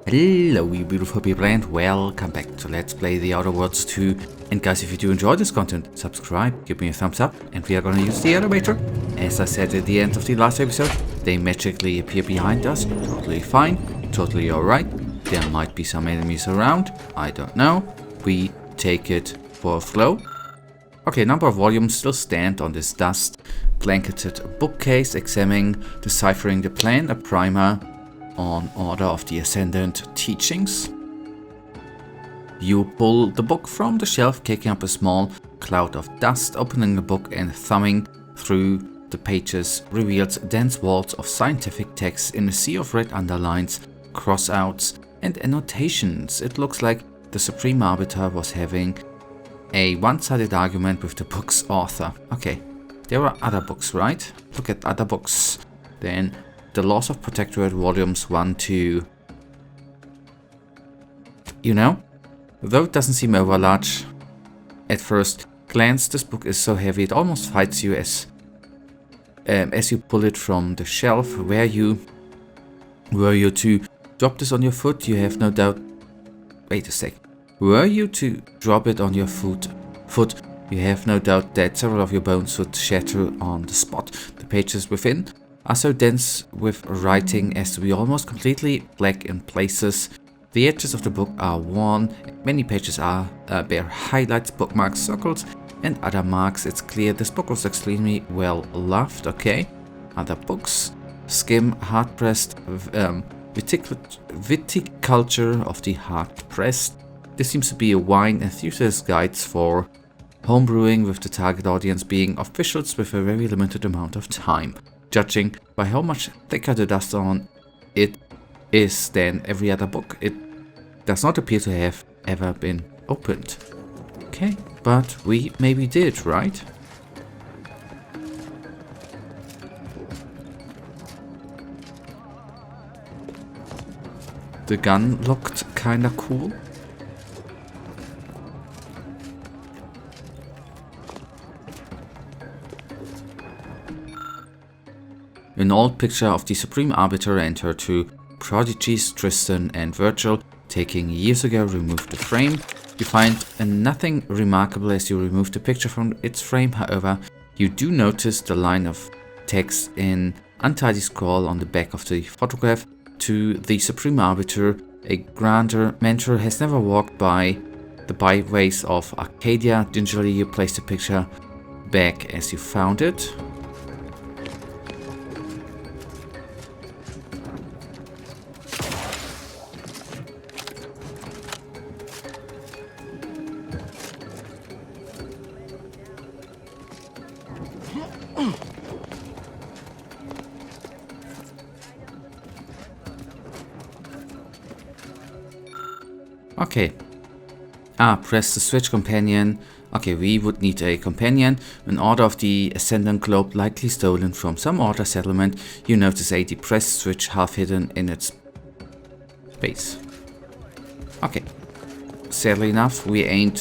Hello you beautiful people and welcome back to Let's Play The Outer Worlds 2. And guys, if you do enjoy this content, subscribe, give me a thumbs up, and we are gonna use the elevator. As I said at the end of the last episode, they magically appear behind us, totally fine, totally alright. There might be some enemies around, I don't know. We take it for a flow. Okay, a number of volumes still stand on this dust blanketed bookcase, examining, deciphering the plan, a primer on Order of the Ascendant teachings. You pull the book from the shelf, kicking up a small cloud of dust. Opening the book and thumbing through the pages reveals dense walls of scientific text in a sea of red underlines, crossouts, and annotations. It looks like the Supreme Arbiter was having a one-sided argument with the book's author. Okay, there are other books, right? Look at other books. Then The Laws of Protectorate Volumes 1, 2. You know, though it doesn't seem over large at first glance, this book is so heavy it almost fights you as you pull it from the shelf. Were you to drop this on your foot, you have no doubt... Wait a sec. Were you to drop it on your foot, you have no doubt that several of your bones would shatter on the spot. The pages within are so dense with writing as to be almost completely black in places. The edges of the book are worn, many pages are bear highlights, bookmarks, circles, and other marks. It's clear this book was extremely well loved. Okay, other books. Skim, hard-pressed, viticulture of the hard-pressed. This seems to be a wine enthusiast guides for homebrewing, with the target audience being officials with a very limited amount of time. Judging by how much thicker the dust on it is than every other book, it does not appear to have ever been opened. Okay, but we maybe did, right? The gun looked kinda cool. An old picture of the Supreme Arbiter and her two prodigies, Tristan and Virgil, taken years ago, removed the frame. You find nothing remarkable as you remove the picture from its frame. However, you do notice the line of text in untidy scrawl on the back of the photograph. To the Supreme Arbiter, a grander mentor has never walked by the byways of Arcadia. Gingerly you place the picture back as you found it. Okay. Press the switch companion. Okay, we would need a companion. An Order of the Ascendant globe, likely stolen from some Order settlement. You notice a depressed switch half hidden in its base. Okay. Sadly enough, we're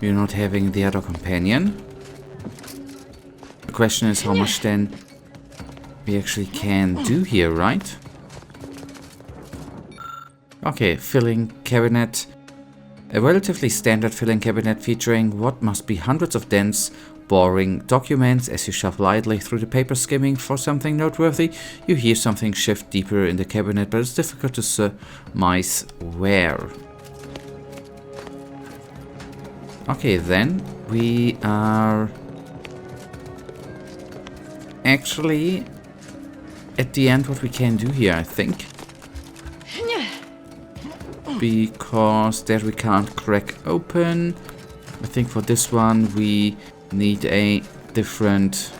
not having the other companion. The question is how much then we actually can do here, right? Okay, filling cabinet. A relatively standard filling cabinet featuring what must be hundreds of dense, boring documents. As you shuffle idly through the paper, skimming for something noteworthy, you hear something shift deeper in the cabinet, but it's difficult to surmise where. Okay, then we are actually at the end what we can do here, I think. Because that we can't crack open. I think for this one we need a different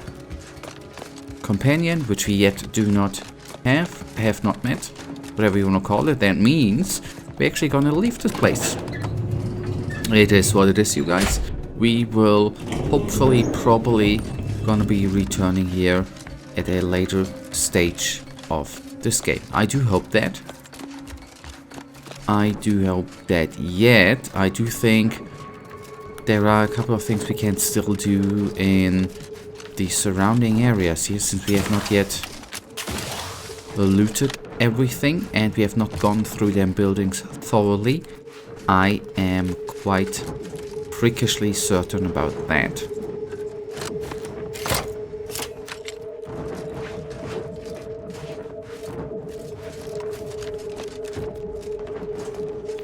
companion, which we yet do not have not met, whatever you want to call it. That means we're actually gonna leave this place. It is what it is, you guys. We will hopefully, probably gonna be returning here at a later stage of this game. I do hope that. Yet I do think there are a couple of things we can still do in the surrounding areas here, since we have not yet looted everything and we have not gone through them buildings thoroughly. I am quite freakishly certain about that.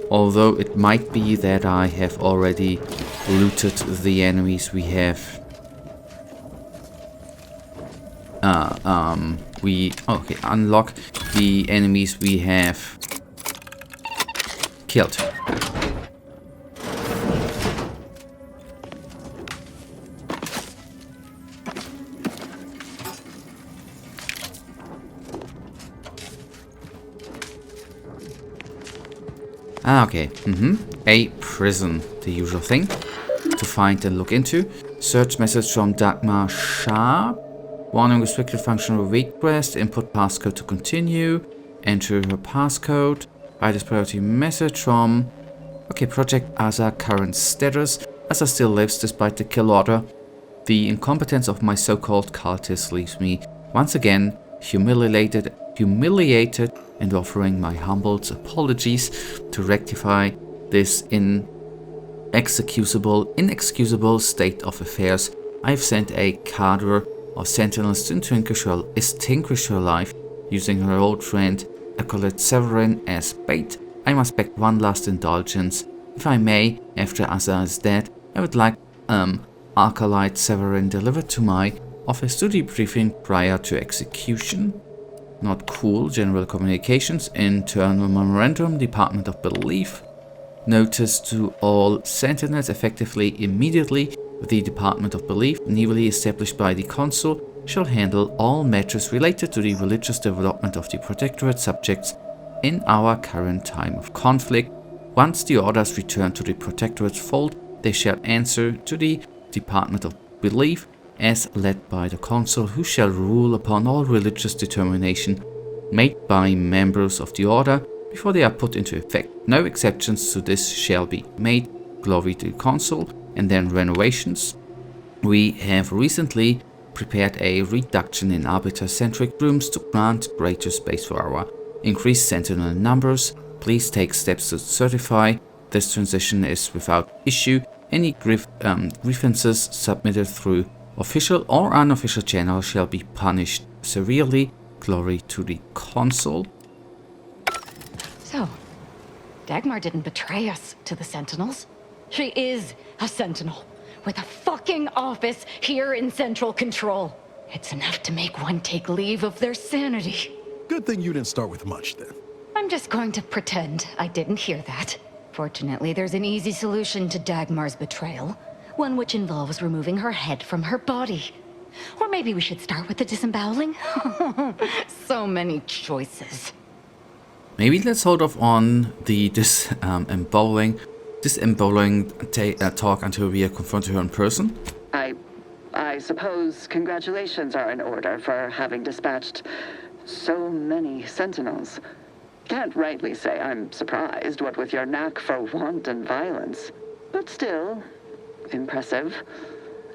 Although it might be that I have already looted the enemies we have. Unlock the enemies we have killed. Okay. A prison, the usual thing to find and look into. Search message from Dagmar Sharp. Warning, restricted functional request. Input passcode to continue. Enter her passcode. Write this priority message from... Okay, Project Asa current status. Asa still lives despite the kill order. The incompetence of my so-called cultist leaves me once again humiliated and offering my humble apologies to rectify this inexcusable state of affairs. I've sent a cadre of sentinels to extinguish her life, using her old friend Acolyte Severin as bait. I must beg one last indulgence. If I may, after Asa is dead, I would like Acolyte Severin delivered to my office to debriefing prior to execution. Not cool. General Communications, Internal Memorandum, Department of Belief. Notice to all sentinels effectively immediately. The Department of Belief, newly established by the Consul, shall handle all matters related to the religious development of the Protectorate subjects in our current time of conflict. Once the orders return to the Protectorate's fold, they shall answer to the Department of Belief as led by the Consul, who shall rule upon all religious determination made by members of the Order before they are put into effect. No exceptions to this shall be made. Glory to the Consul. And then renovations. We have recently prepared a reduction in arbiter-centric rooms to grant greater space for our increased sentinel numbers. Please take steps to certify this transition is without issue. Any grievances submitted through official or unofficial channels shall be punished severely. Glory to the Consul. So, Dagmar didn't betray us to the Sentinels. She is a Sentinel with a fucking office here in Central Control. It's enough to make one take leave of their sanity. Good thing you didn't start with much then. I'm just going to pretend I didn't hear that. Fortunately, there's an easy solution to Dagmar's betrayal. One which involves removing her head from her body. Or maybe we should start with the disemboweling? So many choices. Maybe let's hold off on the disemboweling talk until we are confronted her in person. I suppose congratulations are in order for having dispatched so many sentinels. Can't rightly say I'm surprised, what with your knack for wanton violence. But still, impressive.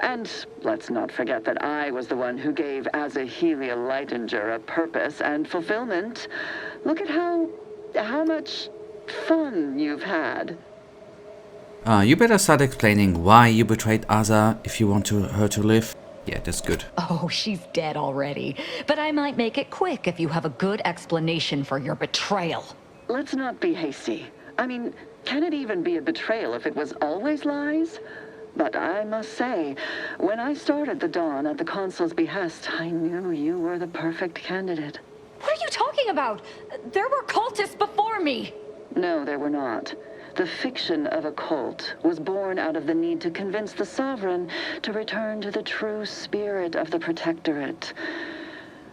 And let's not forget that I was the one who gave Azahelia Leitinger a purpose and fulfillment. Look at how much fun you've had. You better start explaining why you betrayed Asa if you want her to live. Yeah, that's good. Oh, she's dead already. But I might make it quick if you have a good explanation for your betrayal. Let's not be hasty. I mean, can it even be a betrayal if it was always lies? But I must say, when I started the Dawn at the Consul's behest, I knew you were the perfect candidate. What are you talking about? There were cultists before me. No, there were not. The fiction of a cult was born out of the need to convince the Sovereign to return to the true spirit of the Protectorate.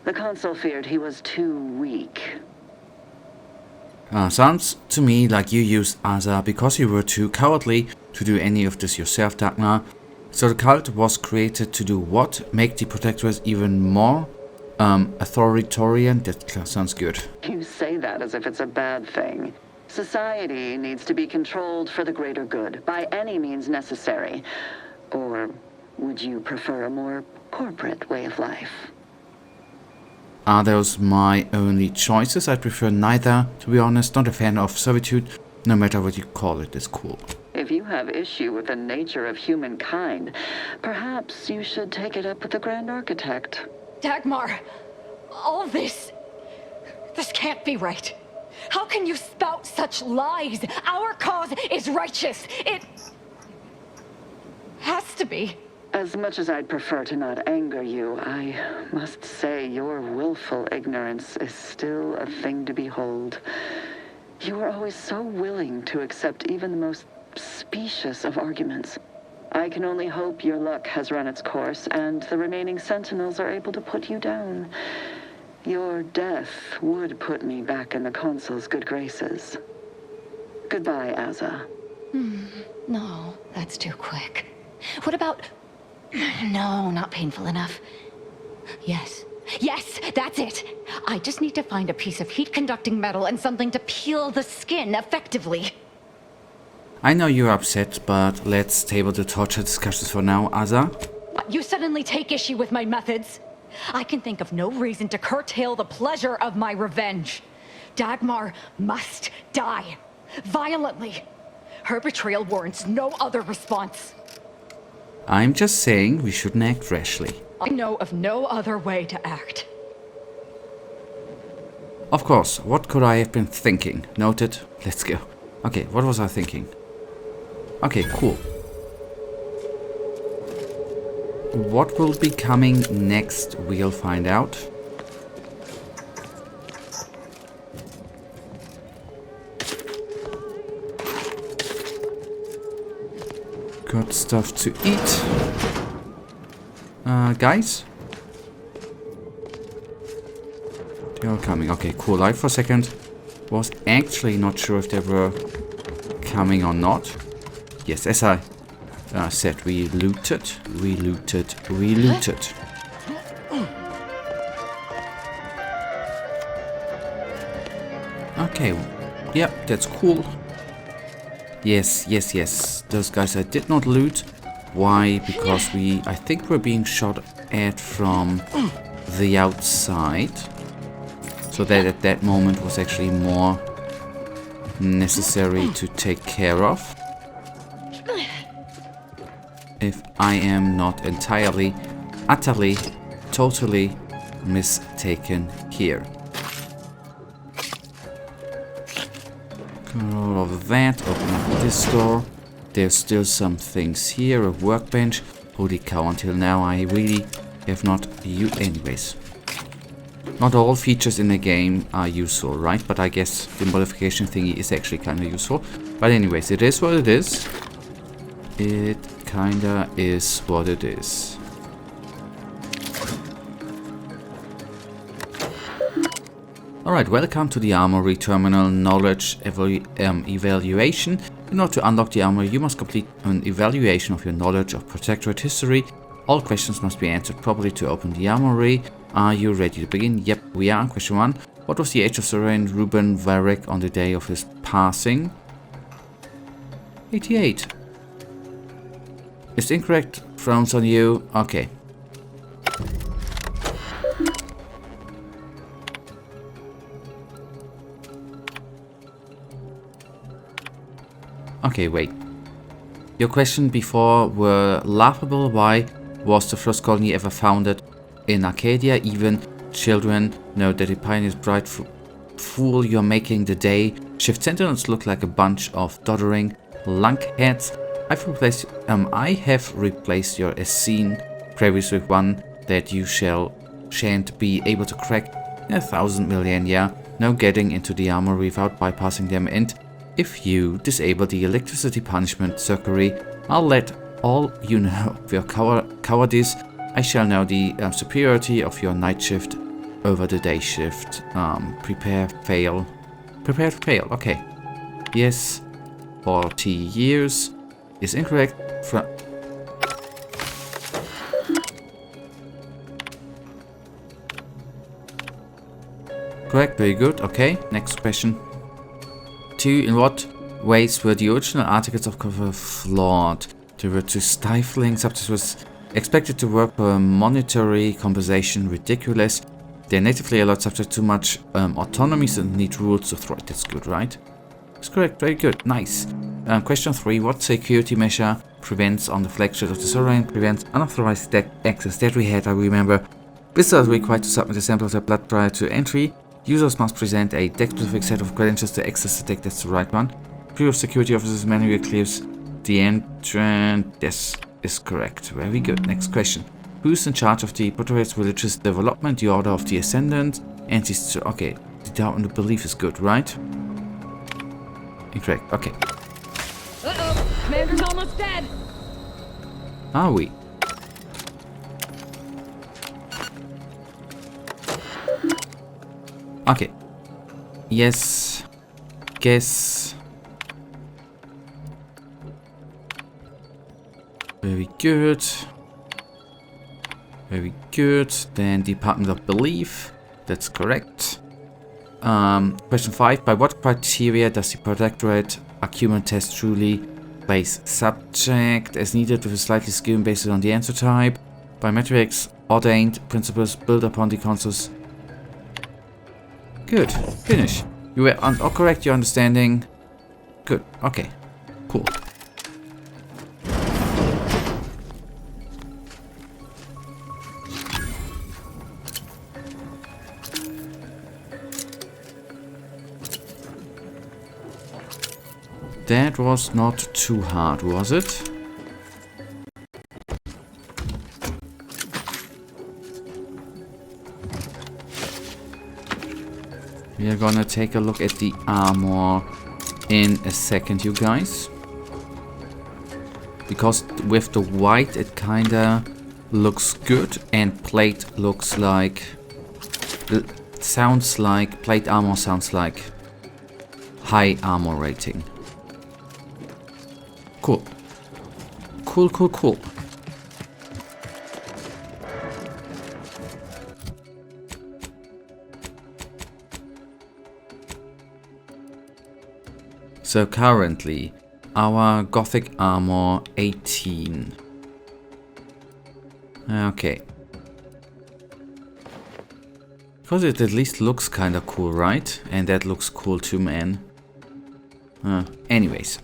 The Consul feared he was too weak. Sounds to me like you used Asa because you were too cowardly to do any of this yourself, Dagmar. So the cult was created to do what? Make the Protectorate even more authoritarian? That sounds good. You say that as if it's a bad thing. Society needs to be controlled for the greater good, by any means necessary. Or would you prefer a more corporate way of life? Are those my only choices? I prefer neither, to be honest. Not a fan of servitude. No matter what you call it, is cool. If you have issue with the nature of humankind, perhaps you should take it up with the Grand Architect. Dagmar, all this can't be right. How can you spout such lies? Our cause is righteous. It has to be. As much as I'd prefer to not anger you, I must say your willful ignorance is still a thing to behold. You are always so willing to accept even the most specious of arguments. I can only hope your luck has run its course and the remaining sentinels are able to put you down. Your death would put me back in the Consul's good graces. Goodbye, Azza. No, that's too quick. What about... No, not painful enough. Yes, that's it. I just need to find a piece of heat-conducting metal and something to peel the skin effectively. I know you're upset, but let's table the torture discussions for now, Azza. You suddenly take issue with my methods? I can think of no reason to curtail the pleasure of my revenge. Dagmar must die. Violently. Her betrayal warrants no other response. I'm just saying we shouldn't act rashly. I know of no other way to act. Of course, what could I have been thinking? Noted. Let's go. Okay, what was I thinking? Okay, cool. What will be coming next, we'll find out. Got stuff to eat. Guys? They are coming. Okay, cool. I, for a second, was actually not sure if they were coming or not. Yes, as I said, we looted. Okay, yep, that's cool. Yes. Those guys I did not loot. Why? Because I think we're being shot at from the outside. So that at that moment was actually more necessary to take care of. If I am not entirely, utterly, totally mistaken here. All of that, open up this door. There's still some things here, a workbench. Holy cow, until now I really have not used... Anyways. Not all features in the game are useful, right? But I guess the modification thingy is actually kind of useful. But anyways, it is what it is. It kinda is what it is. Alright, welcome to the Armory Terminal Knowledge Evaluation. In order to unlock the Armory, you must complete an evaluation of your knowledge of Protectorate history. All questions must be answered properly to open the Armory. Are you ready to begin? Yep, we are. Question 1. What was the age of Soren Ruben Varric on the day of his passing? 88. Is incorrect. Frowns on you. Okay. Okay, wait. Your question before were laughable. Why was the first colony ever founded in Arcadia? Even children know that the pioneer's bright fool you're making the day. Shift sentinels look like a bunch of doddering lunkheads. I have replaced your Essene previous with one that you shan't be able to crack in 1,000 millennia. No getting into the armory without bypassing them, and if you disable the electricity punishment circuitry, I'll let all you know of your cowardice. I shall know the superiority of your night shift over the day shift. Prepare to fail. Okay. Yes. 40 years is incorrect. Correct. Very good. Okay. Next question. 2. In what ways were the original articles of cover flawed? They were too stifling. Subject was expected to work for monetary compensation. Ridiculous. They're natively allowed subject to much autonomy, so need rules to thrive. That's good, right? That's correct. Very good. Nice. Question 3. What security measure prevents on the flagship of the server prevents unauthorized access? That we had, I remember. Visitors are required to submit a sample of their blood prior to entry. Users must present a deck-specific set of credentials to access the deck. That's the right one. Crew of security officers manually clears the entrance. This is correct. Very good. Next question. Who's in charge of the Portuguese religious development? The Order of the Ascendant. Okay. The doubt and the belief is good, right? Incorrect. Okay. Uh-oh. Commander's almost dead. Are we? Okay. Yes. Guess. Very good. Very good. Then Department of Belief. That's correct. Question 5. By what criteria does the Protectorate acumen test truly place subject as needed with a slightly skewed based on the answer type? Biometrics ordained principles built upon the consensus. Good. Finish. You were correct your understanding. Good. Okay. Cool. That was not too hard, was it? We are gonna take a look at the armor in a second, you guys. Because with the white it kinda looks good and plate looks like... sounds like... plate armor sounds like high armor rating. Cool. Cool, cool, cool. So currently, our Gothic armor 18. Okay. Because it at least looks kinda cool, right? And that looks cool too, man. Anyways.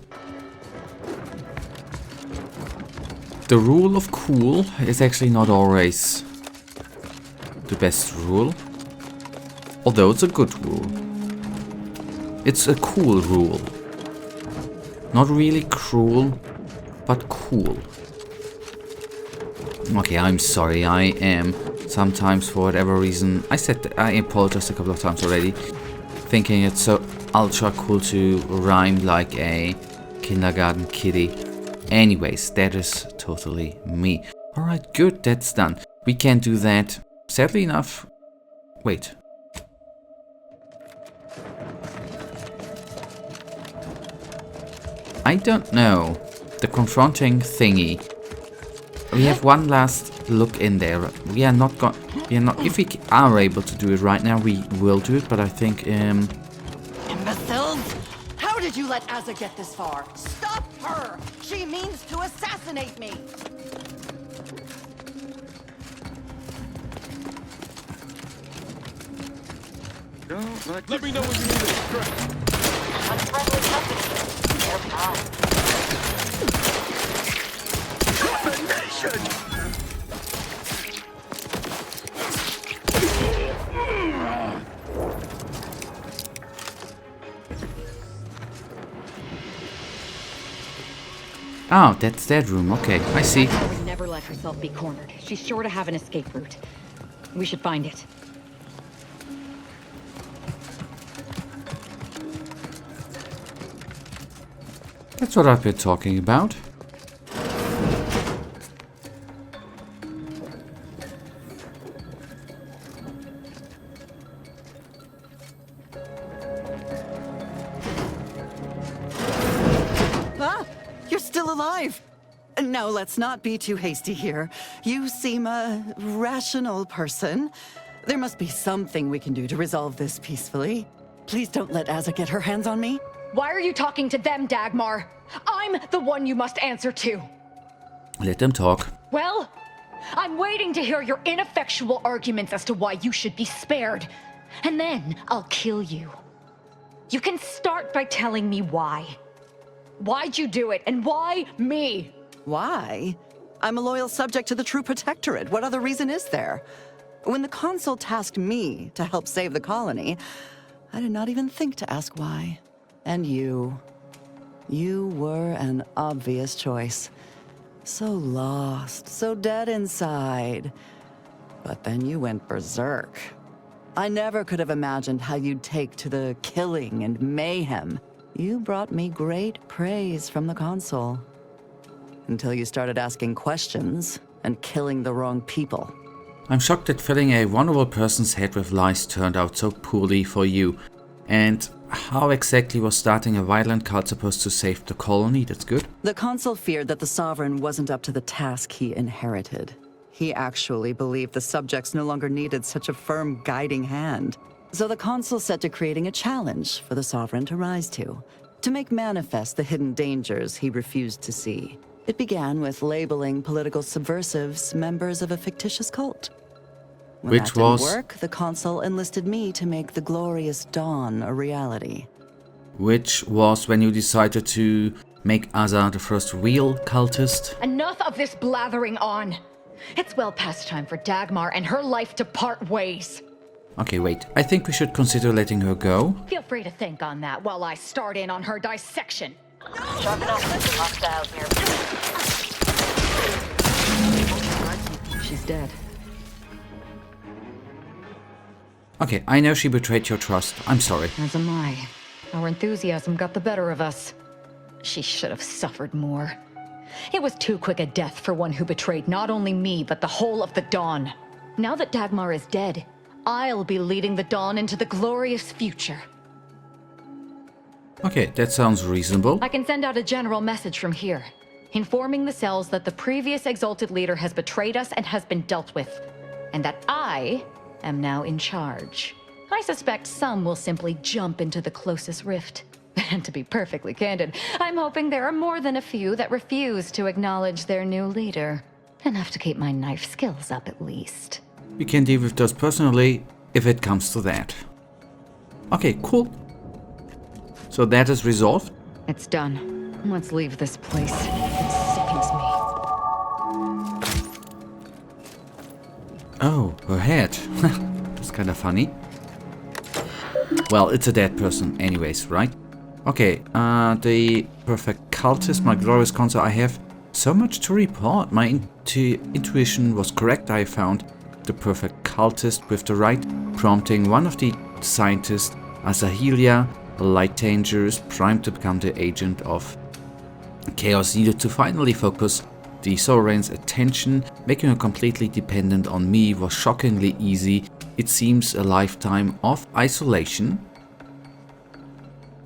The rule of cool is actually not always the best rule. Although it's a good rule. It's a cool rule. Not really cruel, but cool. Okay, I'm sorry. I am sometimes, for whatever reason, I apologized a couple of times already, thinking it's so ultra cool to rhyme like a kindergarten kiddie. Anyways, that is totally me. Alright, good, that's done. We can do that. Sadly enough... Wait. I don't know. The confronting thingy. We have one last look in there. If we are able to do it right now, we will do it, but I think, Imbeciles! How did you let Azza get this far? Stop her! She means to assassinate me! Let me know when you need a stretch. Unfriendly company. They're fine. Combination! oh, that's that room. Okay, I see. I would never let herself be cornered. She's sure to have an escape route. We should find it. That's what I've been talking about. Ah! You're still alive! Now, let's not be too hasty here. You seem a rational person. There must be something we can do to resolve this peacefully. Please don't let Azza get her hands on me. Why are you talking to them, Dagmar? I'm the one you must answer to. Let them talk. Well, I'm waiting to hear your ineffectual arguments as to why you should be spared. And then I'll kill you. You can start by telling me why. Why'd you do it, and why me? Why? I'm a loyal subject to the True Protectorate. What other reason is there? When the Consul tasked me to help save the colony, I did not even think to ask why. And you were an obvious choice. So lost, so dead inside. But then you went berserk. I never could have imagined how you'd take to the killing and mayhem. You brought me great praise from the Consul. Until you started asking questions and killing the wrong people. I'm shocked that filling a vulnerable person's head with lies turned out so poorly for you. And how exactly was starting a violent cult supposed to save the colony? That's good. The Consul feared that the Sovereign wasn't up to the task he inherited. He actually believed the subjects no longer needed such a firm guiding hand. So the Consul set to creating a challenge for the Sovereign to rise to make manifest the hidden dangers he refused to see. It began with labeling political subversives members of a fictitious cult. When Which that didn't was work, the Consul enlisted me to make the glorious dawn a reality. Which was when you decided to make Azar the first real cultist. Enough of this blathering on. It's well past time for Dagmar and her life to part ways. Okay, wait. I think we should consider letting her go. Feel free to think on that while I start in on her dissection. Sharp enough. Hostiles near. She's dead. Okay, I know she betrayed your trust. I'm sorry. As am I. Our enthusiasm got the better of us. She should have suffered more. It was too quick a death for one who betrayed not only me, but the whole of the Dawn. Now that Dagmar is dead, I'll be leading the Dawn into the glorious future. Okay, that sounds reasonable. I can send out a general message from here, informing the cells that the previous Exalted Leader has betrayed us and has been dealt with, and that I am now in charge. I suspect some will simply jump into the closest rift. And to be perfectly candid, I'm hoping there are more than a few that refuse to acknowledge their new leader. Enough to keep my knife skills up at least. We can deal with those personally if it comes to that. Okay, cool. So that is resolved. It's done. Let's leave this place. It sickens me. Oh, her head. That's kind of funny. Well, it's a dead person anyways, right? Okay, the perfect cultist, my glorious consort. I have so much to report. My intuition was correct. I found the perfect cultist with the right prompting. One of the scientists, Azahelia, a light dangerous, primed to become the agent of chaos, needed to finally focus the Sovereign's attention. Making her completely dependent on me was shockingly easy. It seems a lifetime of isolation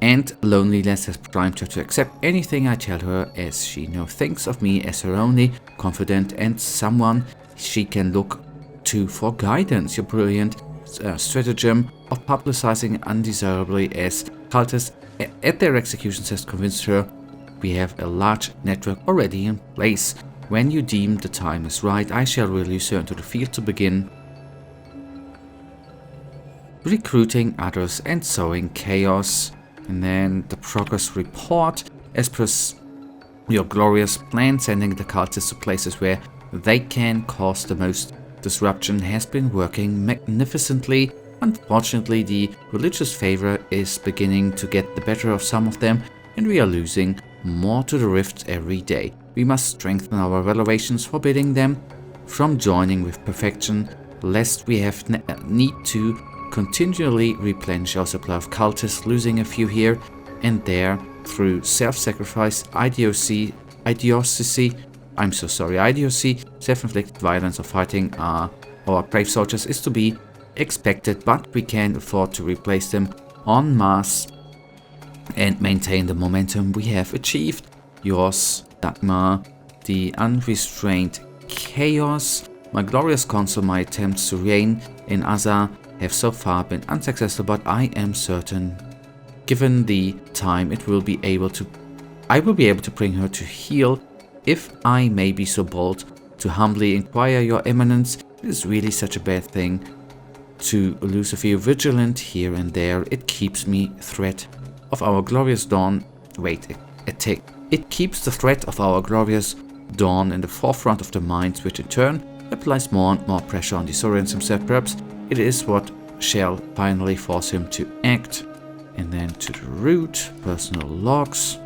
and loneliness has primed her to accept anything I tell her, as she now thinks of me as her only confidant and someone she can look to for guidance. Your brilliant stratagem of publicizing undesirably as cultists at their executions has convinced her we have a large network already in place. When you deem the time is right, I shall release her into the field to begin recruiting others and sowing chaos. And then the progress report. As per your glorious plan, sending the cultists to places where they can cause the most disruption has been working magnificently. Unfortunately, the religious favor is beginning to get the better of some of them, and we are losing more to the rifts every day. We must strengthen our valuations, forbidding them from joining with perfection, lest we have need to continually replenish our supply of cultists, losing a few here and there through self-sacrifice, idiocy, self-inflicted violence, or fighting our brave soldiers is to be expected, but we can't afford to replace them en masse and maintain the momentum we have achieved. Yours, Dagmar, the unrestrained chaos. My glorious consul, my attempts to reign in Azar have so far been unsuccessful, but I am certain, given the time, I will be able to bring her to heel, if I may be so bold, to humbly inquire your eminence. It is really such a bad thing to lose a few vigilant here and there. It keeps me threat of our glorious dawn. Wait, a tick. It keeps the threat of our glorious dawn in the forefront of the minds, which in turn applies more and more pressure on the Saurians himself. Perhaps it is what shall finally force him to act. And then to the root, personal logs,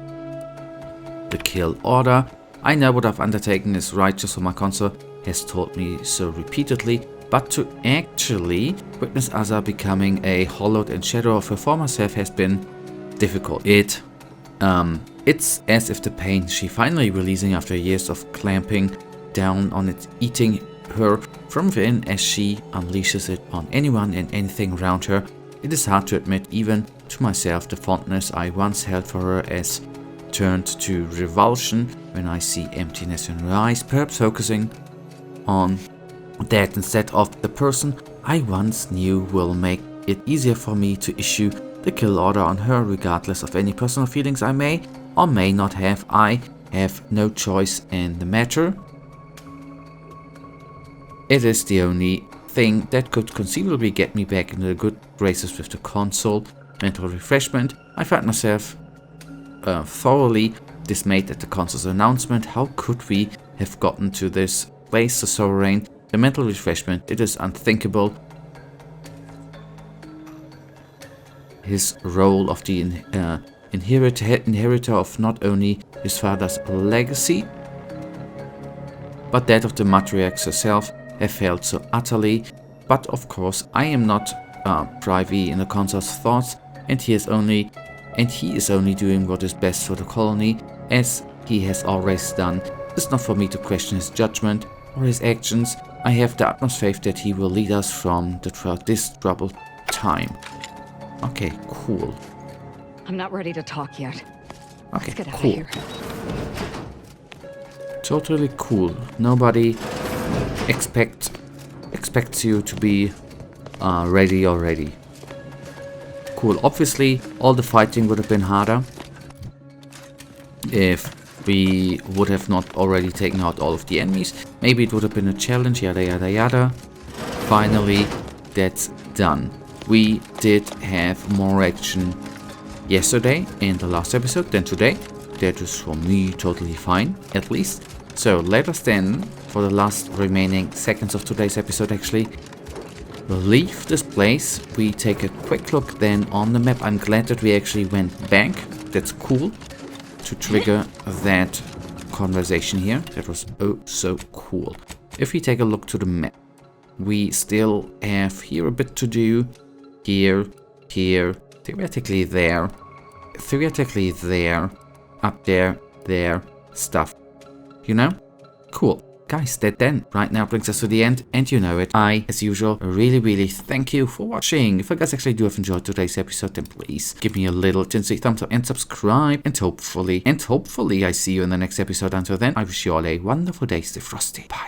the kill order. I know what I've undertaken is righteous, for my consort has told me so repeatedly, but to actually witness Asa becoming a hollowed and shadow of her former self has been difficult. It's as if the pain she finally releasing after years of clamping down on it, eating her from within as she unleashes it on anyone and anything around her. It is hard to admit, even to myself, the fondness I once held for her has turned to revulsion when I see emptiness in her eyes, perhaps focusing on that instead of the person I once knew will make it easier for me to issue the kill order on her regardless of any personal feelings I may or may not have. I have no choice in the matter. It is the only thing that could conceivably get me back into the good graces with the console. Mental refreshment. I found myself thoroughly dismayed at the console's announcement. How could we have gotten to this place so sovereign? The mental refreshment, it is unthinkable. His role of the inheritor of not only his father's legacy, but that of the matriarch herself, have failed so utterly. But of course, I am not privy in the consort's thoughts, and he is only doing what is best for the colony, as he has always done. It is not for me to question his judgment or his actions. I have the utmost faith that he will lead us from this troubled time. Okay, cool. I'm not ready to talk yet. Okay, Let's get out cool. of here. Totally cool. Nobody expects you to be ready already. Cool. Obviously, all the fighting would have been harder if we would have not already taken out all of the enemies. Maybe it would have been a challenge, yada yada yada. Finally, that's done. We did have more action yesterday in the last episode than today. That is for me totally fine, at least. So let us then, for the last remaining seconds of today's episode actually, leave this place. We take a quick look then on the map. I'm glad that we actually went back. That's cool to trigger that conversation here. That was oh so cool. If we take a look to the map, we still have here a bit to do. Here, theoretically there, up there, stuff. You know? Cool. Guys, that then right now brings us to the end, and you know it. I, as usual, really thank you for watching. If you guys actually do have enjoyed today's episode, then please give me a little tinsy thumbs up and subscribe, and hopefully I see you in the next episode. Until then, I wish you all a wonderful day. Stay frosty. Bye.